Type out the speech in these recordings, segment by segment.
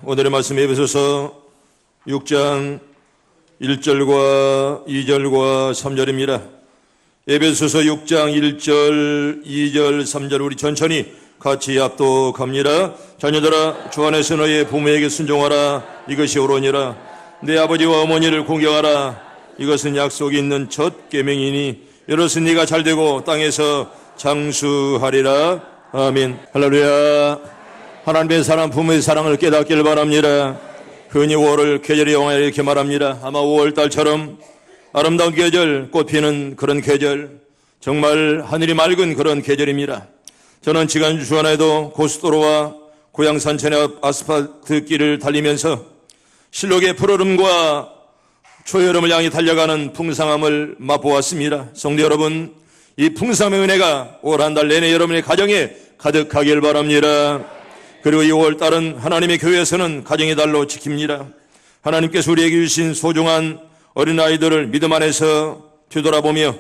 오늘의 말씀 에베소서 6장 1절과 2절과 3절입니다. 에베소서 6장 1절, 2절, 3절 우리 천천히 같이 합독합니다. 자녀들아 주 안에서 너의 부모에게 순종하라. 이것이 옳으니라. 내 아버지와 어머니를 공경하라. 이것은 약속이 있는 첫 계명이니 이것은 네가 잘되고 땅에서 장수하리라. 아멘. 할렐루야. 하나님의 사랑, 부모의 사랑을 깨닫기를 바랍니다. 흔히 5월을 계절의 영화 이렇게 말합니다. 아마 5월달처럼 아름다운 계절, 꽃피는 그런 계절, 정말 하늘이 맑은 그런 계절입니다. 저는 지난주 주안에도 고속도로와 고향 산천의 앞 아스팔트 길을 달리면서 실록의 푸르름과 초여름을 향해 달려가는 풍성함을 맛보았습니다. 성도 여러분, 이 풍성함의 은혜가 올 한 달 내내 여러분의 가정에 가득하길 바랍니다. 그리고 이 5월달은 하나님의 교회에서는 가정의 달로 지킵니다. 하나님께서 우리에게 주신 소중한 어린아이들을 믿음 안에서 뒤돌아보며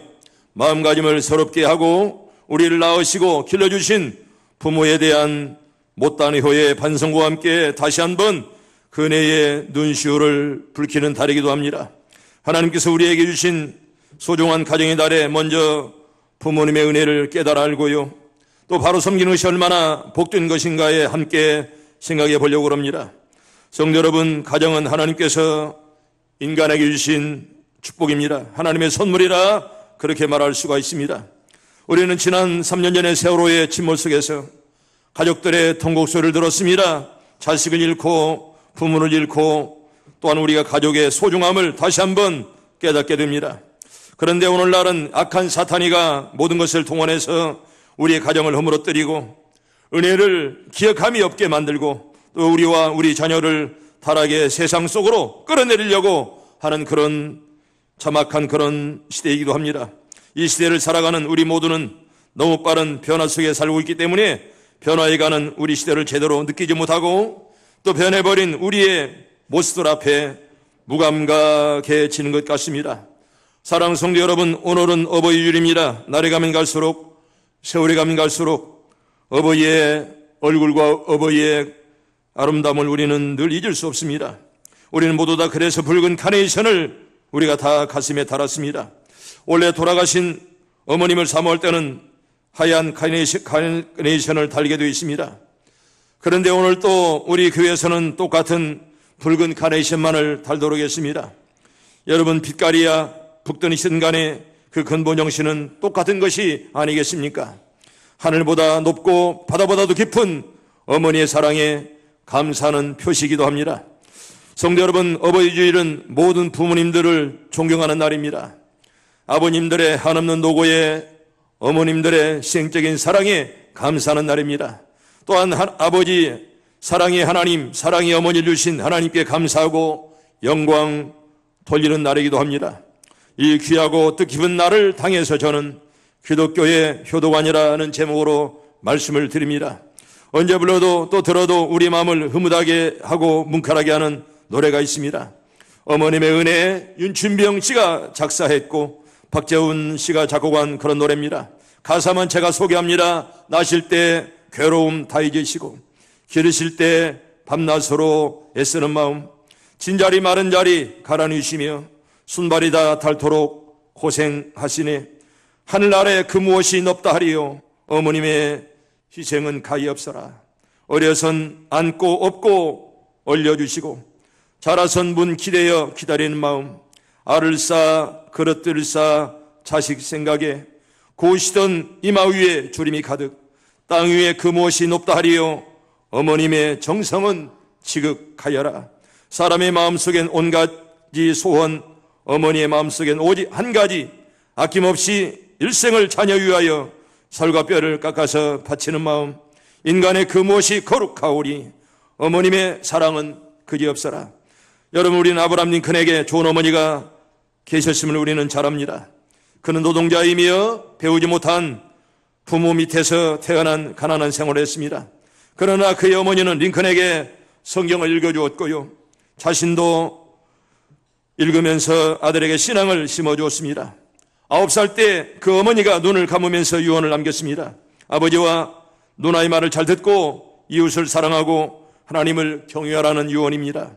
마음가짐을 새롭게 하고 우리를 낳으시고 길러주신 부모에 대한 못다한 효의 반성과 함께 다시 한번 그 은혜의 눈시울을 붉히는 달이기도 합니다. 하나님께서 우리에게 주신 소중한 가정의 달에 먼저 부모님의 은혜를 깨달아 알고요, 또 바로 섬기는 것이 얼마나 복된 것인가에 함께 생각해 보려고 합니다. 성도 여러분, 가정은 하나님께서 인간에게 주신 축복입니다. 하나님의 선물이라 그렇게 말할 수가 있습니다. 우리는 지난 3년 전의 세월호의 침몰 속에서 가족들의 통곡 소리를 들었습니다. 자식을 잃고 부모를 잃고 또한 우리가 가족의 소중함을 다시 한번 깨닫게 됩니다. 그런데 오늘날은 악한 사탄이가 모든 것을 동원해서 우리의 가정을 허물어뜨리고 은혜를 기억함이 없게 만들고 또 우리와 우리 자녀를 타락의 세상 속으로 끌어내리려고 하는 그런 참악한 그런 시대이기도 합니다. 이 시대를 살아가는 우리 모두는 너무 빠른 변화 속에 살고 있기 때문에 변화에 가는 우리 시대를 제대로 느끼지 못하고 또 변해버린 우리의 모습들 앞에 무감각해지는 것 같습니다. 사랑하는 성도 여러분, 오늘은 어버이주일입니다. 날이 가면 갈수록, 세월이 가면 갈수록 어버이의 얼굴과 어버이의 아름다움을 우리는 늘 잊을 수 없습니다. 우리는 모두 다 그래서 붉은 카네이션을 우리가 다 가슴에 달았습니다. 원래 돌아가신 어머님을 사모할 때는 하얀 카네이션을 달게 되어 있습니다. 그런데 오늘 또 우리 교회에서는 똑같은 붉은 카네이션만을 달도록 했습니다. 여러분, 빛깔이야 붉든이든 간에 그 근본 정신은 똑같은 것이 아니겠습니까? 하늘보다 높고 바다보다도 깊은 어머니의 사랑에 감사하는 표시이기도 합니다. 성도 여러분, 어버이주일은 모든 부모님들을 존경하는 날입니다. 아버님들의 한없는 노고에 어머님들의 시행적인 사랑에 감사하는 날입니다. 또한 아버지 사랑의 하나님, 사랑의 어머니를 주신 하나님께 감사하고 영광 돌리는 날이기도 합니다. 이 귀하고 뜻깊은 날을 당해서 저는 기독교의 효도관이라는 제목으로 말씀을 드립니다. 언제 불러도 또 들어도 우리 마음을 흐뭇하게 하고 뭉클하게 하는 노래가 있습니다. 어머님의 은혜, 윤춘병 씨가 작사했고 박재훈 씨가 작곡한 그런 노래입니다. 가사만 제가 소개합니다. 나실 때 괴로움 다 잊으시고 기르실 때 밤낮으로 애쓰는 마음, 진자리 마른 자리 가라누시며 순발이 다 닳도록 고생하시네. 하늘 아래 그 무엇이 높다 하리요. 어머님의 희생은 가히 없어라. 어려선 안고 업고 올려주시고 자라선 문 기대어 기다리는 마음, 알을 쌓아 그릇들을 쌓아 자식 생각에 고우시던 이마 위에 주림이 가득 땅 위에 그 무엇이 높다 하리요. 어머님의 정성은 지극하여라. 사람의 마음속엔 온가지 소원, 어머니의 마음속엔 오직 한 가지, 아낌없이 일생을 자녀 위하여 살과 뼈를 깎아서 바치는 마음, 인간의 그 무엇이 거룩하오리. 어머님의 사랑은 그지없어라. 여러분, 우리는 아브라함 링컨에게 좋은 어머니가 계셨음을 우리는 잘 압니다. 그는 노동자이며 배우지 못한 부모 밑에서 태어난 가난한 생활을 했습니다. 그러나 그의 어머니는 링컨에게 성경을 읽어주었고요, 자신도 읽으면서 아들에게 신앙을 심어주었습니다. 9살 때 그 어머니가 눈을 감으면서 유언을 남겼습니다. 아버지와 누나의 말을 잘 듣고 이웃을 사랑하고 하나님을 경외하라는 유언입니다.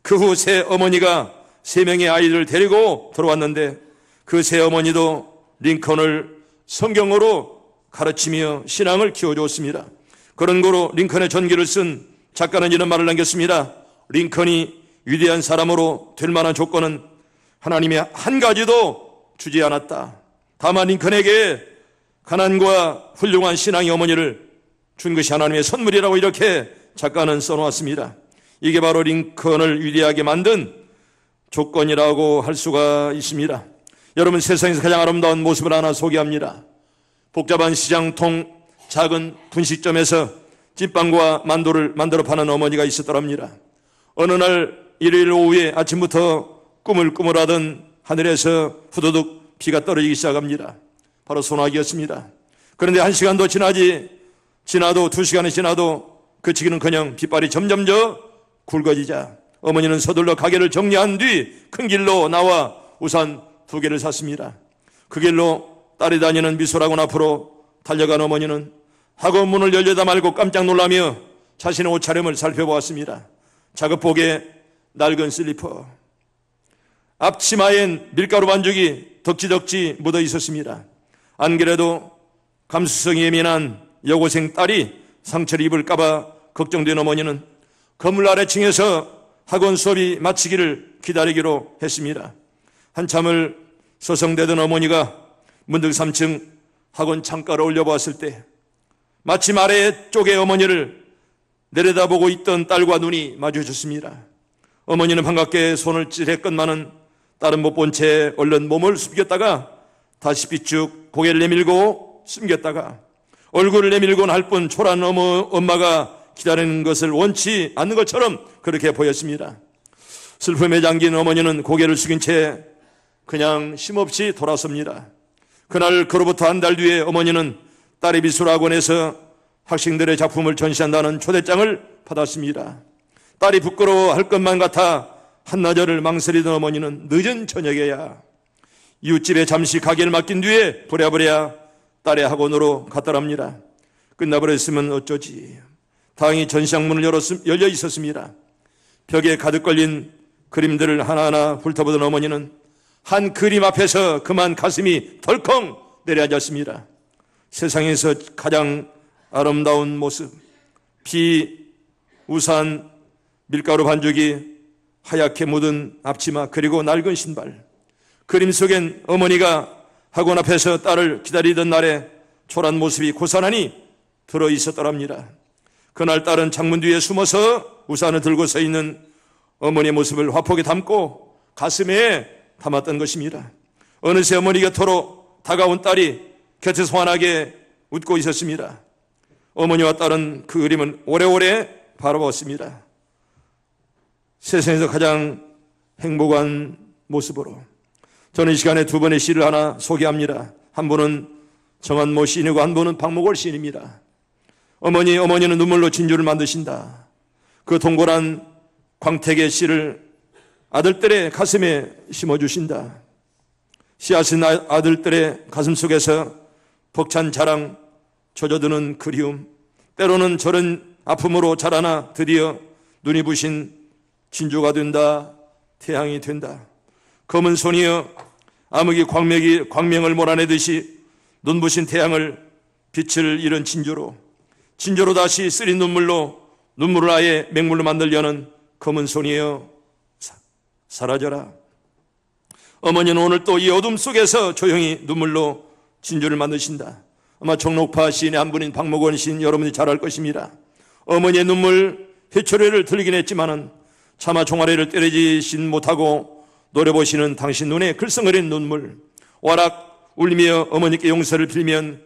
그 후 새 어머니가 3명의 아이들을 데리고 들어왔는데 그 새 어머니도 링컨을 성경으로 가르치며 신앙을 키워주었습니다. 그런 거로 링컨의 전기를 쓴 작가는 이런 말을 남겼습니다. 링컨이 위대한 사람으로 될 만한 조건은 하나님이 한 가지도 주지 않았다. 다만 링컨에게 가난과 훌륭한 신앙의 어머니를 준 것이 하나님의 선물이라고 이렇게 작가는 써놓았습니다. 이게 바로 링컨을 위대하게 만든 조건이라고 할 수가 있습니다. 여러분, 세상에서 가장 아름다운 모습을 하나 소개합니다. 복잡한 시장통 작은 분식점에서 찐빵과 만두를 만들어 파는 어머니가 있었더랍니다. 어느 날 일요일 오후에 아침부터 꾸물꾸물하던 하늘에서 후두둑 비가 떨어지기 시작합니다. 바로 소나기였습니다. 그런데 1시간도 지나도 2시간이 지나도 그치기는커녕 빗발이 점점 굵어지자 어머니는 서둘러 가게를 정리한 뒤 큰 길로 나와 우산 2개를 샀습니다. 그 길로 딸이 다니는 미술학원 앞으로 달려간 어머니는 학원 문을 열려다 말고 깜짝 놀라며 자신의 옷차림을 살펴보았습니다. 작업복에 낡은 슬리퍼, 앞치마엔 밀가루 반죽이 덕지덕지 묻어 있었습니다. 안 그래도 감수성이 예민한 여고생 딸이 상처를 입을까봐 걱정된 어머니는 건물 아래층에서 학원 수업이 마치기를 기다리기로 했습니다. 한참을 서성대던 어머니가 문득 3층 학원 창가를 올려보았을 때 마침 아래쪽에 어머니를 내려다보고 있던 딸과 눈이 마주쳤습니다. 어머니는 반갑게 손을 찔했건만은 딸은 못 본 채 얼른 몸을 숨겼다가 다시 삐쭉 고개를 내밀고 숨겼다가 얼굴을 내밀곤 할 뿐 초라한 엄마가 기다리는 것을 원치 않는 것처럼 그렇게 보였습니다. 슬픔에 잠긴 어머니는 고개를 숙인 채 그냥 쉼없이 돌아섭니다. 그날 그로부터 한 달 뒤에 어머니는 딸의 미술학원에서 학생들의 작품을 전시한다는 초대장을 받았습니다. 딸이 부끄러워할 것만 같아 한나절을 망설이던 어머니는 늦은 저녁에야 이웃집에 잠시 가게를 맡긴 뒤에 부랴부랴 딸의 학원으로 갔더랍니다. 끝나버렸으면 어쩌지. 다행히 전시장 문을 열려 있었습니다. 벽에 가득 걸린 그림들을 하나하나 훑어보던 어머니는 한 그림 앞에서 그만 가슴이 덜컹 내려앉았습니다. 세상에서 가장 아름다운 모습, 비, 우산, 밀가루 반죽이 하얗게 묻은 앞치마, 그리고 낡은 신발. 그림 속엔 어머니가 학원 앞에서 딸을 기다리던 날에 초라한 모습이 고스란히 들어있었더랍니다. 그날 딸은 창문 뒤에 숨어서 우산을 들고 서 있는 어머니의 모습을 화폭에 담고 가슴에 담았던 것입니다. 어느새 어머니 곁으로 다가온 딸이 곁에서 환하게 웃고 있었습니다. 어머니와 딸은 그 그림을 오래오래 바라보았습니다. 세상에서 가장 행복한 모습으로. 저는 이 시간에 2분의 시를 하나 소개합니다. 한 분은 정한모 시인이고 한 분은 박목월 시인입니다. 어머니는 눈물로 진주를 만드신다. 그 동골한 광택의 씨를 아들들의 가슴에 심어주신다. 씨앗은 아들들의 가슴 속에서 벅찬 자랑, 젖어드는 그리움, 때로는 저런 아픔으로 자라나 드디어 눈이 부신 진주가 된다, 태양이 된다. 검은 손이여 암흑이 광명을 몰아내듯이 눈부신 태양을 빛을 잃은 진주로 다시 쓰린 눈물을 아예 맹물로 만들려는 검은 손이여 사라져라. 어머니는 오늘 또 이 어둠 속에서 조용히 눈물로 진주를 만드신다. 아마 청록파 시인의 한 분인 박목원 시인 여러분이 잘 알 것입니다. 어머니의 눈물 회초리를 들긴 했지만은 차마 종아리를 때리진 못하고 노려보시는 당신 눈에 글썽거리는 눈물, 와락 울며 어머니께 용서를 빌면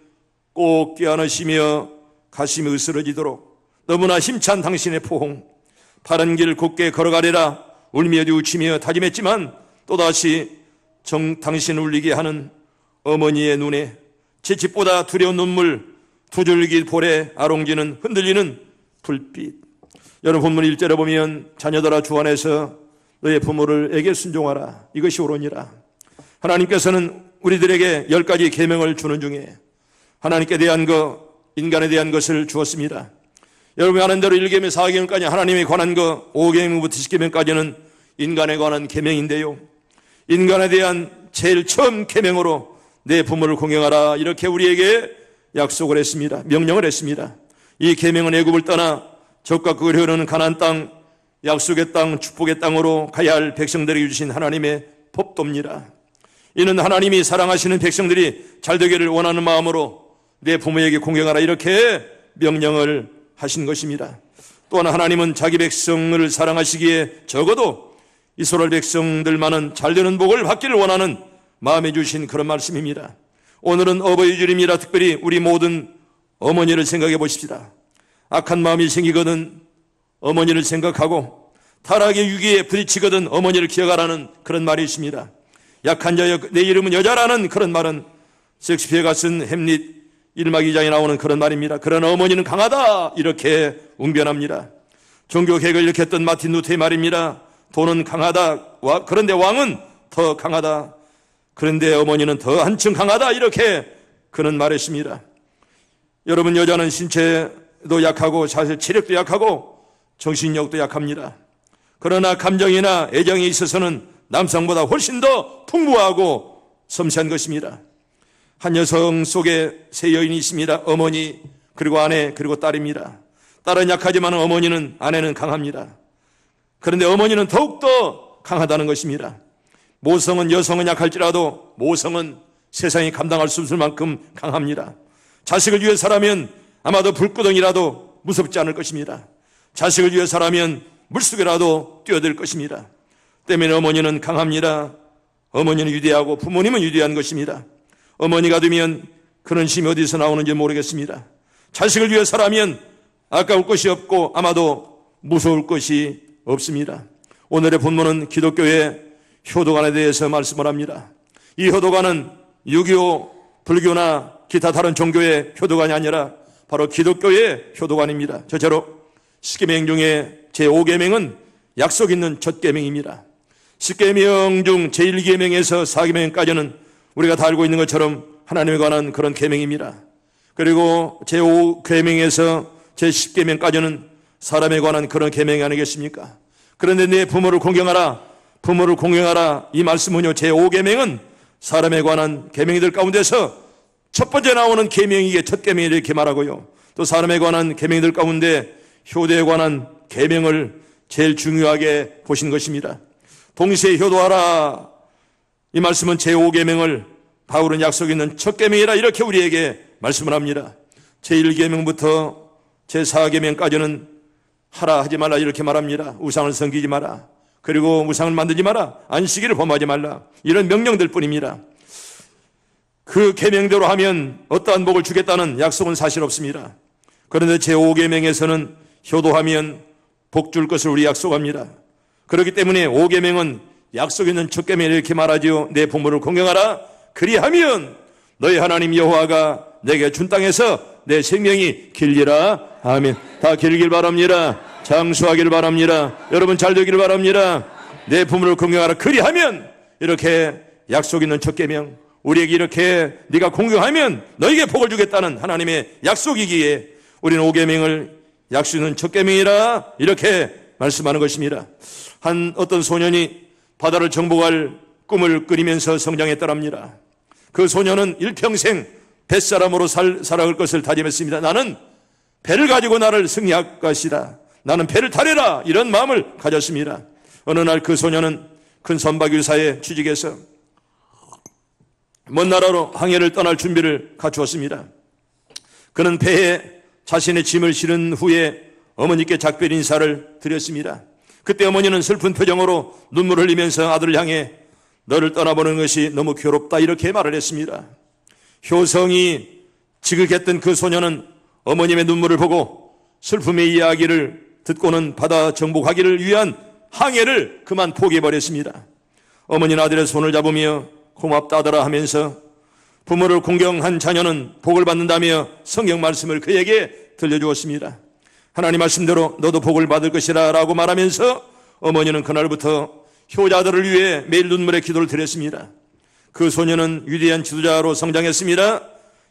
꼭 껴안으시며 가슴이 으스러지도록 너무나 힘찬 당신의 포옹, 바른 길 굳게 걸어가리라 울며 뉘우치며 다짐했지만 또다시 당신을 울리게 하는 어머니의 눈에 채집보다 두려운 눈물, 두 줄기 볼에 아롱지는 흔들리는 불빛. 여러분 본문 1절에 보면 자녀들아 주 안에서 너의 부모를 에게 순종하라. 이것이 옳으니라. 하나님께서는 우리들에게 10가지 계명을 주는 중에 하나님께 대한 것, 인간에 대한 것을 주었습니다. 여러분이 아는 대로 1계명, 4계명까지 하나님에 관한 거, 5계명부터 10계명까지는 인간에 관한 계명인데요. 인간에 대한 제일 처음 계명으로 내 부모를 공경하라, 이렇게 우리에게 약속을 했습니다. 명령을 했습니다. 이 계명은 애굽을 떠나 적과 그를 흐르는 가나안 땅, 약속의 땅, 축복의 땅으로 가야 할 백성들에게 주신 하나님의 법도입니다. 이는 하나님이 사랑하시는 백성들이 잘 되기를 원하는 마음으로 내 부모에게 공경하라, 이렇게 명령을 하신 것입니다. 또한 하나님은 자기 백성을 사랑하시기에 적어도 이스라엘 백성들만은 잘되는 복을 받기를 원하는 마음에 주신 그런 말씀입니다. 오늘은 어버이 주일입니다. 특별히 우리 모든 어머니를 생각해 보십시다. 악한 마음이 생기거든 어머니를 생각하고, 타락의 위기에 부딪히거든 어머니를 기억하라는 그런 말이 있습니다. 약한 자여 내 이름은 여자라는 그런 말은 섹스피어가 쓴 햄릿 1막 2장에 나오는 그런 말입니다. 그러나 어머니는 강하다, 이렇게 웅변합니다. 종교개혁을 일으켰던 마틴 루터의 말입니다. 돈은 강하다, 그런데 왕은 더 강하다. 그런데 어머니는 더 한층 강하다, 이렇게 그는 말했습니다. 여러분, 여자는 신체도 약하고 사실 체력도 약하고 정신력도 약합니다. 그러나 감정이나 애정에 있어서는 남성보다 훨씬 더 풍부하고 섬세한 것입니다. 한 여성 속에 세 여인이 있습니다. 어머니, 그리고 아내, 그리고 딸입니다. 딸은 약하지만 어머니는, 아내는 강합니다. 그런데 어머니는 더욱더 강하다는 것입니다. 모성은, 여성은 약할지라도 모성은 세상이 감당할 수 없을 만큼 강합니다. 자식을 위해서라면 아마도 불구덩이라도 무섭지 않을 것입니다. 자식을 위해서라면 물속에라도 뛰어들 것입니다. 때문에 어머니는 강합니다. 어머니는 위대하고 부모님은 위대한 것입니다. 어머니가 되면 그런 힘이 어디서 나오는지 모르겠습니다. 자식을 위해서라면 아까울 것이 없고 아마도 무서울 것이 없습니다. 오늘의 본문은 기독교의 효도관에 대해서 말씀을 합니다. 이 효도관은 유교, 불교나 기타 다른 종교의 효도관이 아니라 바로 기독교의 효도관입니다. 저처럼 10계명 중에 제5계명은 약속 있는 첫 계명입니다. 10계명 중 제1계명에서 4계명까지는 우리가 다 알고 있는 것처럼 하나님에 관한 그런 계명입니다. 그리고 제5계명에서 제10계명까지는 사람에 관한 그런 계명이 아니겠습니까? 그런데 내 부모를 공경하라, 부모를 공경하라, 이 말씀은요, 제5계명은 사람에 관한 계명들 가운데서 첫 번째 나오는 계명이기에 첫 계명이 이렇게 말하고요, 또 사람에 관한 계명들 가운데 효도에 관한 계명을 제일 중요하게 보신 것입니다. 동시에 효도하라, 이 말씀은 제5계명을 바울은 약속 있는 첫 계명이라 이렇게 우리에게 말씀을 합니다. 제1계명부터 제4계명까지는 하라, 하지 말라, 이렇게 말합니다. 우상을 섬기지 마라, 그리고 우상을 만들지 마라, 안식일을 범하지 말라, 이런 명령들 뿐입니다. 그 계명대로 하면 어떠한 복을 주겠다는 약속은 사실 없습니다. 그런데 제5계명에서는 효도하면 복 줄 것을 우리 약속합니다. 그렇기 때문에 5계명은 약속 있는 첫 계명, 이렇게 말하지요. 내 부모를 공경하라, 그리하면 너희 하나님 여호와가 내게 준 땅에서 내 생명이 길리라. 아멘. 다 길길 바랍니다. 장수하길 바랍니다. 여러분 잘 되기를 바랍니다. 내 부모를 공경하라, 그리하면, 이렇게 약속 있는 첫 계명, 우리에게 이렇게 네가 공경하면 너에게 복을 주겠다는 하나님의 약속이기에 우리는 5계명을 약속 있는 첫 계명이라 이렇게 말씀하는 것입니다. 한 어떤 소년이 바다를 정복할 꿈을 꾸리면서 성장했더랍니다. 그 소년은 일평생 뱃사람으로 살아갈 것을 다짐했습니다. 나는 배를 가지고 나를 승리할 것이다, 나는 배를 타려라, 이런 마음을 가졌습니다. 어느 날 그 소년은 큰 선박 유사에 취직해서 먼 나라로 항해를 떠날 준비를 갖추었습니다. 그는 배에 자신의 짐을 실은 후에 어머니께 작별 인사를 드렸습니다. 그때 어머니는 슬픈 표정으로 눈물을 흘리면서 아들을 향해 너를 떠나보는 것이 너무 괴롭다, 이렇게 말을 했습니다. 효성이 지극했던 그 소녀는 어머님의 눈물을 보고 슬픔의 이야기를 듣고는 바다 정복하기를 위한 항해를 그만 포기해버렸습니다. 어머니는 아들의 손을 잡으며 고맙다 아들아 하면서 부모를 공경한 자녀는 복을 받는다며 성경 말씀을 그에게 들려주었습니다. 하나님 말씀대로 너도 복을 받을 것이라 라고 말하면서 어머니는 그날부터 효자들을 위해 매일 눈물의 기도를 드렸습니다. 그 소녀는 위대한 지도자로 성장했습니다.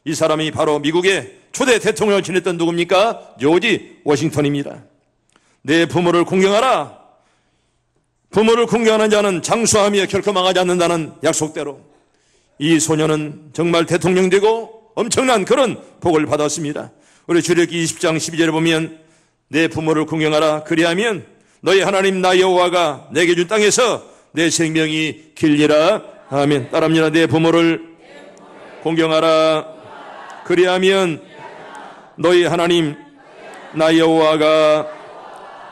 이 사람이 바로 미국의 초대 대통령을 지냈던 누굽니까? 조지 워싱턴입니다. 내 부모를 공경하라. 부모를 공경하는 자는 장수하며 결코 망하지 않는다는 약속대로 이 소년은 정말 대통령 되고 엄청난 그런 복을 받았습니다. 우리 출애굽기 20장 12절에 보면 내 부모를 공경하라. 그리하면 너희 하나님 나 여호와가 내게 준 땅에서 내 생명이 길리라. 아멘. 따라합니다. 내 부모를 공경하라. 그리하면 너희 하나님 나 여호와가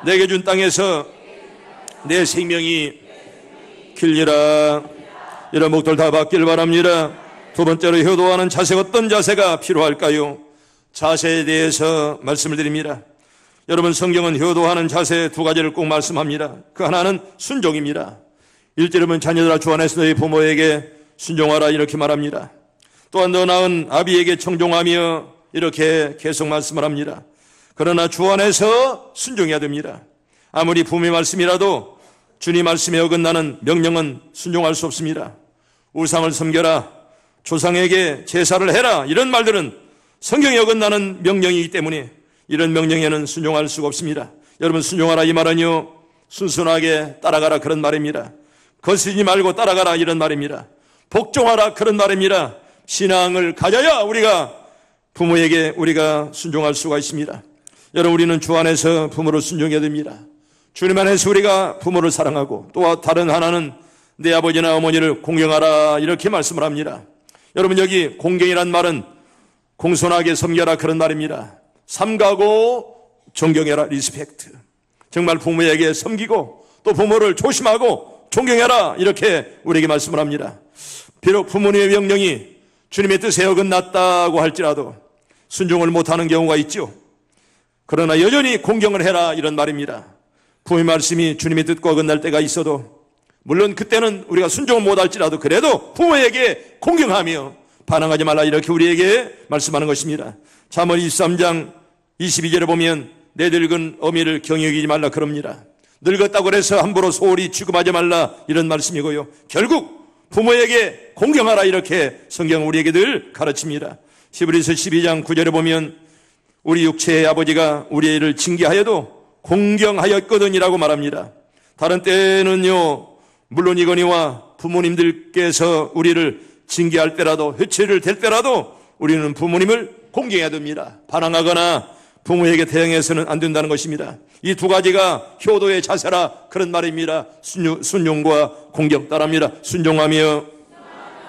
내게 준 땅에서 내 생명이 길리라. 이런 목들 다 받길 바랍니다. 두 번째로 효도하는 자세, 어떤 자세가 필요할까요? 자세에 대해서 말씀을 드립니다. 여러분, 성경은 효도하는 자세 두 가지를 꼭 말씀합니다. 그 하나는 순종입니다. 1절에 보면 자녀들아 주 안에서 너희 부모에게 순종하라 이렇게 말합니다. 또한 더 나은 아비에게 청종하며 이렇게 계속 말씀을 합니다. 그러나 주 안에서 순종해야 됩니다. 아무리 부모의 말씀이라도 주님 말씀에 어긋나는 명령은 순종할 수 없습니다. 우상을 섬겨라, 조상에게 제사를 해라, 이런 말들은 성경에 어긋나는 명령이기 때문에 이런 명령에는 순종할 수가 없습니다. 여러분, 순종하라 이 말은요, 순순하게 따라가라 그런 말입니다. 거스르지 말고 따라가라 이런 말입니다. 복종하라 그런 말입니다. 신앙을 가져야 우리가 부모에게 우리가 순종할 수가 있습니다. 여러분, 우리는 주 안에서 부모를 순종해야 됩니다. 주님 안에서 우리가 부모를 사랑하고 또 다른 하나는 내 아버지나 어머니를 공경하라 이렇게 말씀을 합니다. 여러분, 여기 공경이란 말은 공손하게 섬겨라 그런 말입니다. 삼가고 존경해라, 리스펙트. 정말 부모에게 섬기고 또 부모를 조심하고 존경해라 이렇게 우리에게 말씀을 합니다. 비록 부모님의 명령이 주님의 뜻에 어긋났다고 할지라도 순종을 못하는 경우가 있죠. 그러나 여전히 공경을 해라 이런 말입니다. 부모의 말씀이 주님의 뜻과 어긋날 때가 있어도 물론 그때는 우리가 순종을 못할지라도 그래도 부모에게 공경하며 반항하지 말라 이렇게 우리에게 말씀하는 것입니다. 잠언 23장 22절에 보면 내 늙은 어미를 경여기지 말라 그럽니다. 늙었다고 해서 함부로 소홀히 취급하지 말라 이런 말씀이고요. 결국 부모에게 공경하라 이렇게 성경은 우리에게 늘 가르칩니다. 히브리서 12장 9절에 보면 우리 육체의 아버지가 우리 애를 징계하여도 공경하였거든이라고 말합니다. 다른 때는요, 물론이거니와 부모님들께서 우리를 징계할 때라도 회초리를 댈 때라도 우리는 부모님을 공경해야 됩니다. 반항하거나 부모에게 대응해서는 안 된다는 것입니다. 이 두 가지가 효도의 자세라 그런 말입니다. 순종과 공경. 따라합니다. 순종하며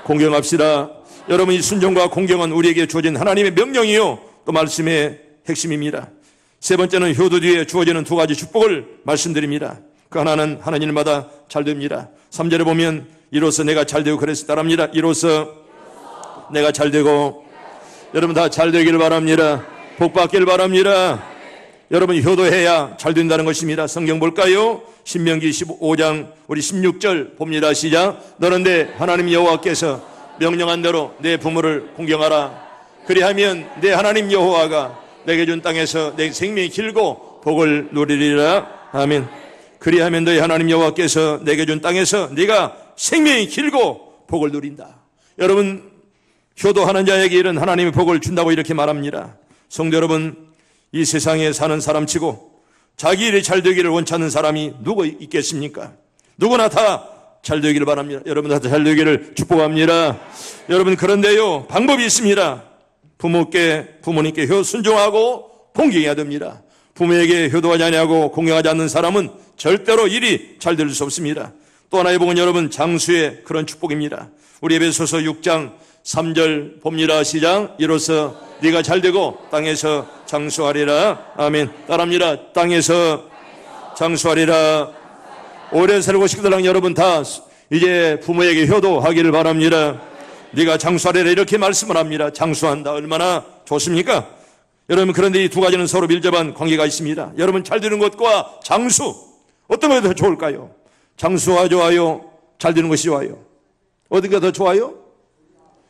공경합시다. 여러분, 이 순종과 공경은 우리에게 주어진 하나님의 명령이요 또 말씀의 핵심입니다. 세 번째는 효도 뒤에 주어지는 두 가지 축복을 말씀드립니다. 그 하나는 하나님마다 잘 됩니다. 3절에 보면 이로써 내가 잘 되고 그래서 따라합니다. 이로써 내가 잘 되고. 여러분 다 잘 되길 바랍니다. 복 받길 바랍니다. 여러분, 효도해야 잘 된다는 것입니다. 성경 볼까요? 신명기 15장 우리 16절 봅니다. 시작. 너는 내 하나님 여호와께서 명령한 대로 내 부모를 공경하라. 그리하면 내 하나님 여호와가 내게 준 땅에서 내 생명이 길고 복을 누리리라. 아멘. 그리하면 너희 하나님 여호와께서 내게 준 땅에서 네가 생명이 길고 복을 누린다. 여러분, 효도하는 자에게 이런 하나님의 복을 준다고 이렇게 말합니다. 성도 여러분, 이 세상에 사는 사람치고 자기 일이 잘 되기를 원치 않는 사람이 누구 있겠습니까? 누구나 다 잘 되기를 바랍니다. 여러분 다 잘 되기를 축복합니다. 여러분, 그런데요, 방법이 있습니다. 부모님께 순종하고 공경해야 됩니다. 부모에게 효도하지 아니하고 공경하지 않는 사람은 절대로 일이 잘 될 수 없습니다. 또 하나의 복은 여러분 장수의 그런 축복입니다. 우리 에베소서 6장 3절 봅니다. 시작. 이로써 네가 잘되고 땅에서 장수하리라. 아멘. 따라합니다. 땅에서 장수하리라. 오래 살고 싶은 여러분 다 이제 부모에게 효도하기를 바랍니다. 네가 장수하리라 이렇게 말씀을 합니다. 장수한다. 얼마나 좋습니까? 여러분, 그런데 이 두 가지는 서로 밀접한 관계가 있습니다. 여러분, 잘 되는 것과 장수, 어떤 것이 더 좋을까요? 장수가 좋아요? 잘 되는 것이 좋아요? 어디가 더 좋아요?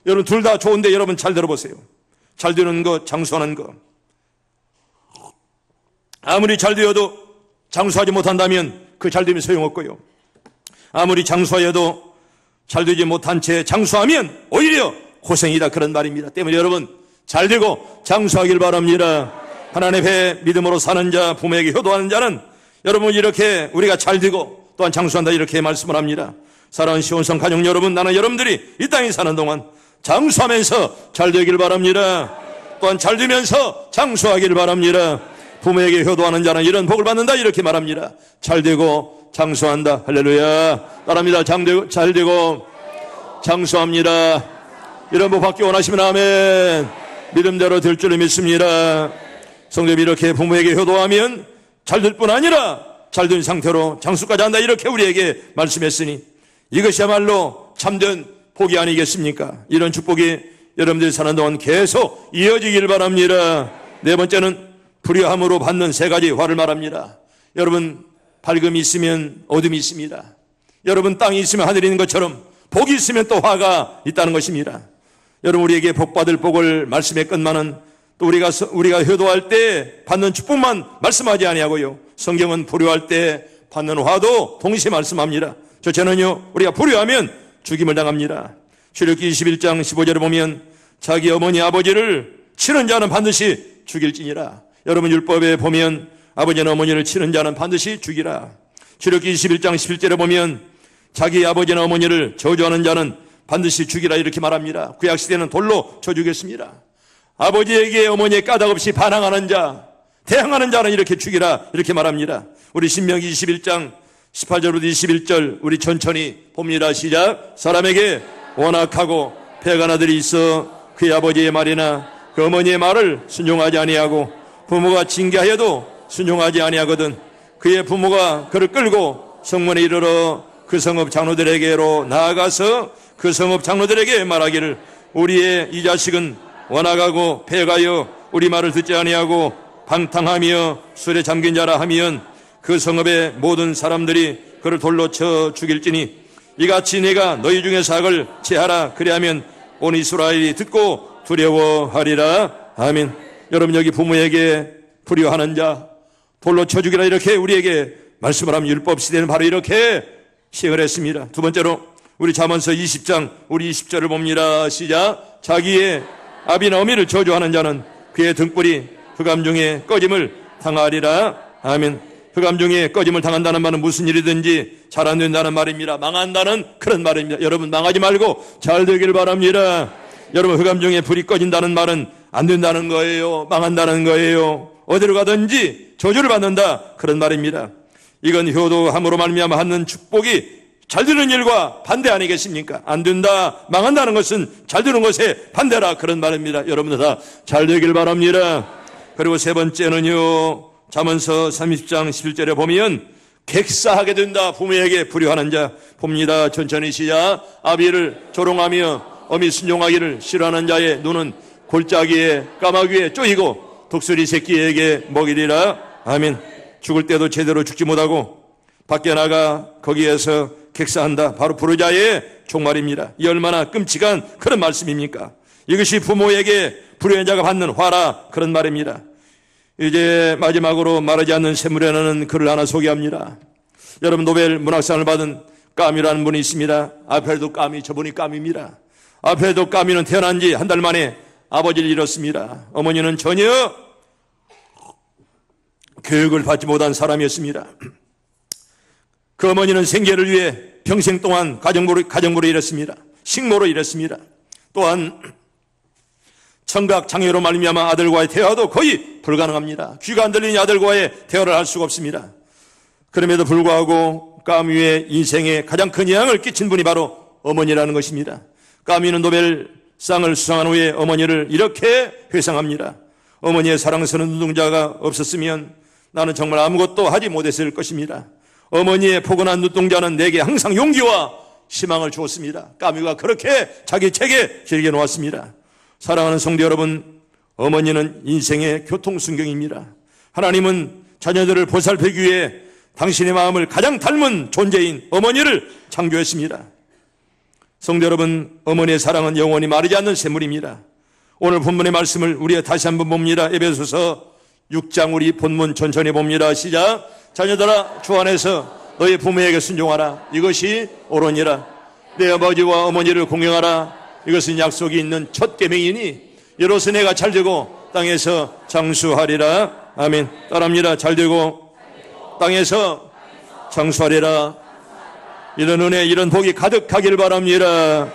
여러분, 둘 다 좋은데 여러분 잘 들어보세요. 잘 되는 것, 장수하는 것. 아무리 잘 되어도 장수하지 못한다면 그 잘 되면 소용없고요. 아무리 장수하여도 잘 되지 못한 채 장수하면 오히려 고생이다 그런 말입니다. 때문에 여러분, 잘되고 장수하길 바랍니다. 하나님 앞에 믿음으로 사는 자, 부모에게 효도하는 자는 여러분 이렇게 우리가 잘되고 또한 장수한다 이렇게 말씀을 합니다. 사랑하는 시온성 가족 여러분, 나는 여러분들이 이 땅에 사는 동안 장수하면서 잘되길 바랍니다. 또한 잘되면서 장수하길 바랍니다. 부모에게 효도하는 자는 이런 복을 받는다 이렇게 말합니다. 잘되고 장수한다. 할렐루야. 따라합니다. 잘되고 장수합니다. 이런 복 받기 원하시면 아멘. 믿음대로 될 줄 믿습니다. 성도님이 이렇게 부모에게 효도하면 잘될 뿐 아니라 잘된 상태로 장수까지 한다 이렇게 우리에게 말씀했으니 이것이야말로 참된 복이 아니겠습니까? 이런 축복이 여러분들이 사는 동안 계속 이어지길 바랍니다. 네 번째는 불의함으로 받는 세 가지 화를 말합니다. 여러분, 밝음이 있으면 어둠이 있습니다. 여러분, 땅이 있으면 하늘이 있는 것처럼 복이 있으면 또 화가 있다는 것입니다. 여러분, 우리에게 복받을 복을 말씀의 끝만은 또 우리가 효도할 때 받는 축복만 말씀하지 아니하고요, 성경은 불효할 때 받는 화도 동시에 말씀합니다. 저는요, 우리가 불효하면 죽임을 당합니다. 출애굽기 21장 15절에 보면 자기 어머니 아버지를 치는 자는 반드시 죽일지니라. 여러분, 율법에 보면 아버지나 어머니를 치는 자는 반드시 죽이라. 출애굽기 21장 11절에 보면 자기 아버지나 어머니를 저주하는 자는 반드시 죽이라 이렇게 말합니다. 구약시대는 돌로 쳐 죽였습니다. 아버지에게 어머니의 까닭없이 반항하는 자, 대항하는 자는 이렇게 죽이라 이렇게 말합니다. 우리 신명기 21장 18절부터 21절 우리 천천히 봅니다. 시작. 사람에게 원악하고 패간 아들이 있어 그의 아버지의 말이나 그 어머니의 말을 순종하지 아니하고 부모가 징계하여도 순종하지 아니하거든 그의 부모가 그를 끌고 성문에 이르러 그 성읍 장로들에게로 나아가서 그 성읍 장로들에게 말하기를 우리의 이 자식은 원악하고 패가여 우리 말을 듣지 아니하고 방탕하며 술에 잠긴 자라 하면 그 성읍의 모든 사람들이 그를 돌로 쳐 죽일지니 이같이 내가 너희 중에서 악을 제하라. 그리하면 온 이스라엘이 듣고 두려워하리라. 아멘. 여러분, 여기 부모에게 불효하는 자 돌로 쳐 죽이라 이렇게 우리에게 말씀을 하면 율법 시대는 바로 이렇게 시행을 했습니다. 두 번째로 우리 잠언서 20장 우리 20절을 봅니다. 시작. 자기의 아비나 어미를 저주하는 자는 그의 등불이 흑암 중에 꺼짐을 당하리라. 아멘. 흑암 중에 꺼짐을 당한다는 말은 무슨 일이든지 잘 안 된다는 말입니다. 망한다는 그런 말입니다. 여러분, 망하지 말고 잘 되길 바랍니다. 여러분, 흑암 중에 불이 꺼진다는 말은 안 된다는 거예요. 망한다는 거예요. 어디로 가든지 저주를 받는다 그런 말입니다. 이건 효도함으로 말미암아 하는 축복이 잘 되는 일과 반대 아니겠습니까? 안 된다, 망한다는 것은 잘 되는 것에 반대라 그런 말입니다. 여러분들 다 잘 되길 바랍니다. 그리고 세 번째는요, 잠언서 30장 11절에 보면 객사하게 된다. 부모에게 불효하는 자 봅니다. 천천히 시작. 아비를 조롱하며 어미 순종하기를 싫어하는 자의 눈은 골짜기에 까마귀에 쪼이고 독수리 새끼에게 먹이리라. 아멘. 죽을 때도 제대로 죽지 못하고 밖에 나가 거기에서 객사한다. 바로 불효자의 종말입니다. 이 얼마나 끔찍한 그런 말씀입니까? 이것이 부모에게 불효한 자가 받는 화라 그런 말입니다. 이제 마지막으로 말하지 않는 샘물에는 글을 하나 소개합니다. 여러분, 노벨 문학상을 받은 까미라는 분이 있습니다. 알프레도 까미, 저분이 까미입니다. 알프레도 까미는 태어난 지 한 달 만에 아버지를 잃었습니다. 어머니는 전혀 교육을 받지 못한 사람이었습니다. 그 어머니는 생계를 위해 평생 동안 가정부로 일했습니다. 식모로 일했습니다. 또한 청각 장애로 말미암아 아들과의 대화도 거의 불가능합니다. 귀가 안 들리니 아들과의 대화를 할 수가 없습니다. 그럼에도 불구하고 까미의 인생에 가장 큰 영향을 끼친 분이 바로 어머니라는 것입니다. 까미는 노벨상을 수상한 후에 어머니를 이렇게 회상합니다. 어머니의 사랑스러운 눈동자가 없었으면 나는 정말 아무것도 하지 못했을 것입니다. 어머니의 포근한 눈동자는 내게 항상 용기와 희망을 주었습니다. 까미가 그렇게 자기 책에 길게 놓았습니다. 사랑하는 성도 여러분, 어머니는 인생의 교통순경입니다. 하나님은 자녀들을 보살피기 위해 당신의 마음을 가장 닮은 존재인 어머니를 창조했습니다. 성도 여러분, 어머니의 사랑은 영원히 마르지 않는 샘물입니다. 오늘 본문의 말씀을 우리가 다시 한번 봅니다. 에베소서 6장 우리 본문 천천히 봅니다. 시작. 자녀들아, 주 안에서 너희 부모에게 순종하라. 이것이 옳으니라. 내 아버지와 어머니를 공경하라. 이것은 약속이 있는 첫 계명이니 이로써 내가 잘되고 땅에서 장수하리라. 아멘. 따라합니다. 잘되고 땅에서 장수하리라. 이런 은혜, 이런 복이 가득하길 바랍니다.